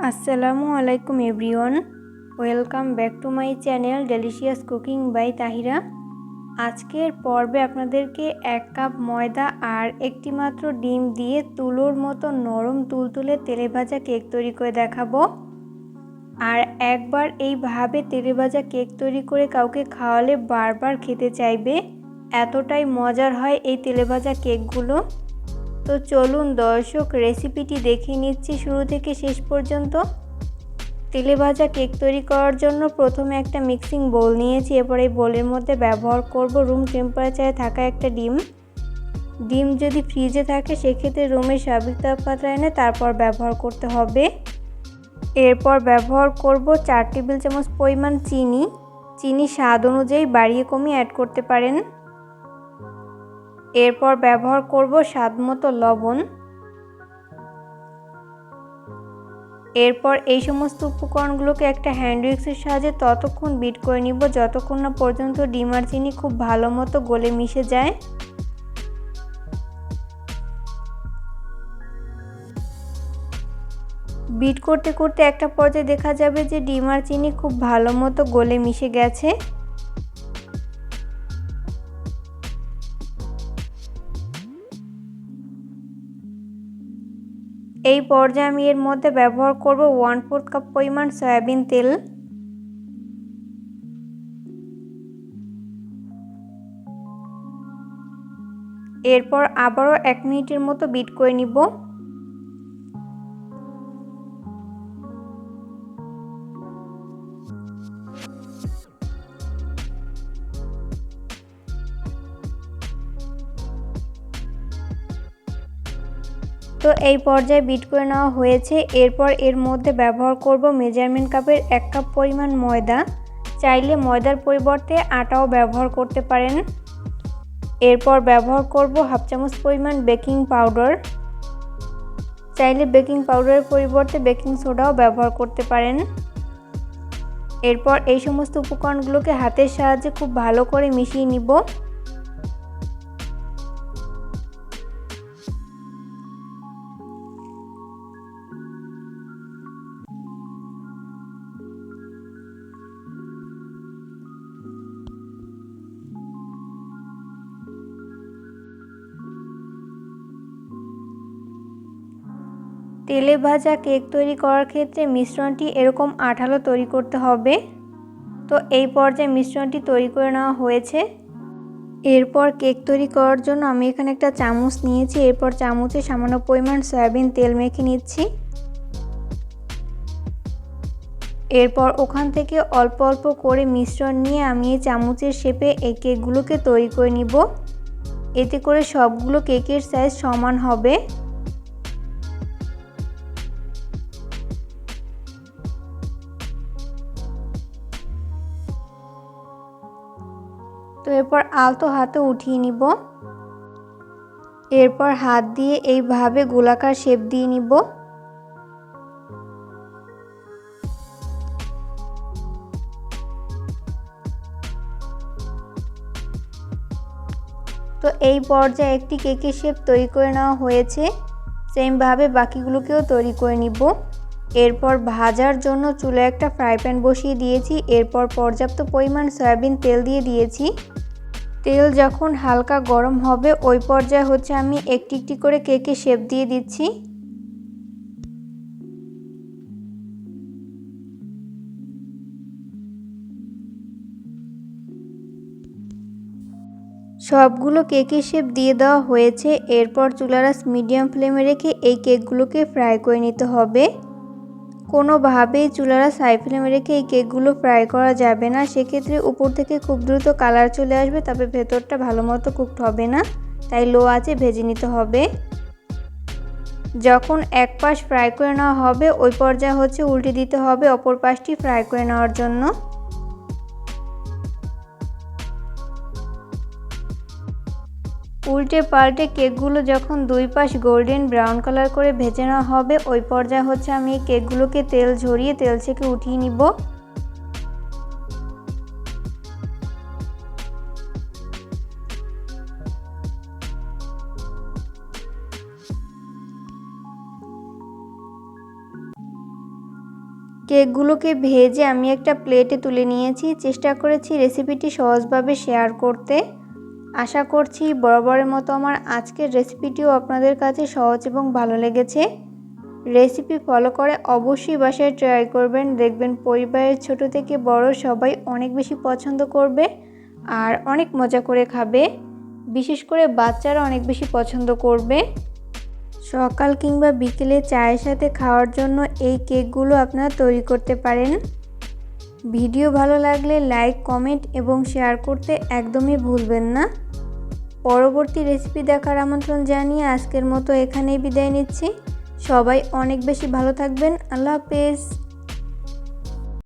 আসসালামু আলাইকুম everyone, welcome back to my channel delicious cooking by Tahira. আজকের পর্বে আপনাদেরকে 1 কাপ ময়দা আর একটি মাত্র ডিম দিয়ে তুলোর মতো নরম তুলতুলে তেলে ভাজা কেক তৈরি করে দেখাবো। আর একবার এইভাবে তেলে ভাজা কেক তৈরি করে কাউকে খাওয়ালে বারবার খেতে চাইবে, এতটাই মজার হয় এই তেলে ভাজা কেকগুলো। তো চলুন দর্শক, রেসিপিটি দেখে নিচ্ছি শুরু থেকে শেষ পর্যন্ত। তেলে ভাজা কেক তৈরি করার জন্য প্রথমে একটা মিক্সিং বোল নিয়েছি। এরপর এই বোলের মধ্যে ব্যবহার করব রুম টেম্পারেচারে থাকা একটা ডিম যদি ফ্রিজে থাকে সেক্ষেত্রে রুমের স্বাভাবিক তাপমাত্রা এনে তারপর ব্যবহার করতে হবে। এরপর ব্যবহার করব 4 টেবিল চামচ পরিমাণ চিনি স্বাদ অনুযায়ী বাড়িয়ে কমিয়ে অ্যাড করতে পারেন। এরপর ব্যবহার করব স্বাদ মতো লবণ। এরপর এই সমস্ত উপকরণগুলোকে একটা হ্যান্ড উইক্সের সাহায্যে ততক্ষণ বিট করে নিব যতক্ষণ না পর্যন্ত ডিম আর চিনি খুব ভালো মতো গলে মিশে যায়। বিট করতে করতে একটা পর্যায়ে দেখা যাবে যে ডিম আর চিনি খুব ভালো মতো গলে মিশে গেছে। এই পর্যায়ে আমি এর মধ্যে ব্যবহার করব 1/4 কাপ পরিমাণ সয়াবিন তেল। এরপর আবারও 1 মিনিটের মতো বিট করে নিব। তো এই পর্যায়ে বিট করে নেওয়া হয়েছে। এরপর এর মধ্যে ব্যবহার করব মেজারমেন্ট কাপের 1 কাপ পরিমাণ ময়দা। চাইলে ময়দার পরিবর্তে আটাও ব্যবহার করতে পারেন। এরপর ব্যবহার করব 1/2 চামচ পরিমাণ বেকিং পাউডার। চাইলে বেকিং পাউডারের পরিবর্তে বেকিং সোডাও ব্যবহার করতে পারেন। এরপর এই সমস্ত উপকরণগুলোকে হাতের সাহায্যে খুব ভালো করে মিশিয়ে নিব। তেলে ভাজা কেক তৈরি করার ক্ষেত্রে মিশ্রণটি এরকম আঠালো তৈরি করতে হবে। তো এই পর্যায়ে মিশ্রণটি তৈরি করে নেওয়া হয়েছে। এরপর কেক তৈরি করার জন্য আমি এখানে একটা চামচ নিয়েছি। এরপর চামচে সামান্য পরিমাণ সয়াবিন তেল মেখে নিচ্ছি। এরপর ওখান থেকে অল্প অল্প করে মিশ্রণ নিয়ে আমি এই চামচের শেপে এই কেকগুলোকে তৈরি করে নিব। এতে করে সবগুলো কেকের সাইজ সমান হবে। তো এরপর আলতো হাতে উঠিয়ে নিব। এরপর হাত দিয়ে এইভাবে গোলাকার শেপ দিয়ে নিব। তো এই পর্যায়ে একটি কেকের শেপ তৈরি করে নেওয়া হয়েছে। সেমভাবে বাকিগুলোকেও তৈরি করে নিব। এরপর ভাজার জন্য চুলায় একটা ফ্রাই প্যান বসিয়ে দিয়েছি। এরপর পর্যাপ্ত পরিমাণ সয়াবিন তেল দিয়ে দিয়েছি। তেল যখন হালকা গরম হবে ওই পর্যায়ে আমি একটি একটি করে কেকের শেপ দিয়ে দিচ্ছি। সবগুলো কেকের শেপ দিয়ে দেওয়া হয়েছে। এরপর চুলার আঁচ মিডিয়াম ফ্লেমে রেখে এই কেকগুলোকে ফ্রাই করে নিতে হবে। কোনোভাবেই চুলার আঁচ হাই ফ্লেমে রেখে এই কেকগুলো ফ্রাই করা যাবে না, সেক্ষেত্রে উপর থেকে খুব দ্রুত কালার চলে আসবে, তবে ভেতরটা ভালো মতো কুকড হবে না, তাই লো আঁচে ভেজে নিতে হবে। যখন এক পাশ ফ্রাই করে নেওয়া হবে ওই পর্যায়ে উল্টে দিতে হবে অপর পাশটি ফ্রাই করে নেওয়ার জন্য। উল্টে পাল্টে কেকগুলো যখন দুই পাশ গোল্ডেন ব্রাউন কালার করে ভেজে নেওয়া হবে ওই পর্যায়ে আমি এই কেকগুলোকে তেল ঝরিয়ে তেল থেকে উঠিয়ে নিব। কেকগুলোকে ভেজে আমি একটা প্লেটে তুলে নিয়েছি। চেষ্টা করেছি রেসিপিটি সহজভাবে শেয়ার করতে। আশা করছি বরাবরের মতো আমার আজকের রেসিপিটিও আপনাদের কাছে সহজ এবং ভালো লেগেছে। রেসিপি ফলো করে অবশ্যই বাসায় ট্রাই করবেন। দেখবেন পরিবারের ছোট থেকে বড় সবাই অনেক বেশি পছন্দ করবে আর অনেক মজা করে খাবে। বিশেষ করে বাচ্চারা অনেক বেশি পছন্দ করবে। সকাল কিংবা বিকেলে চায়ের সাথে খাওয়ার জন্য এই কেকগুলো আপনারা তৈরি করতে পারেন। ভিডিও ভালো লাগলে লাইক, কমেন্ট এবং শেয়ার করতে একদমই ভুলবেন না। পরবর্তী রেসিপি দেখার আমন্ত্রণ জানিয়ে আজকের মতো এখানেই বিদায় নিচ্ছি। সবাই অনেক বেশি ভালো থাকবেন। আল্লাহ হাফেজ।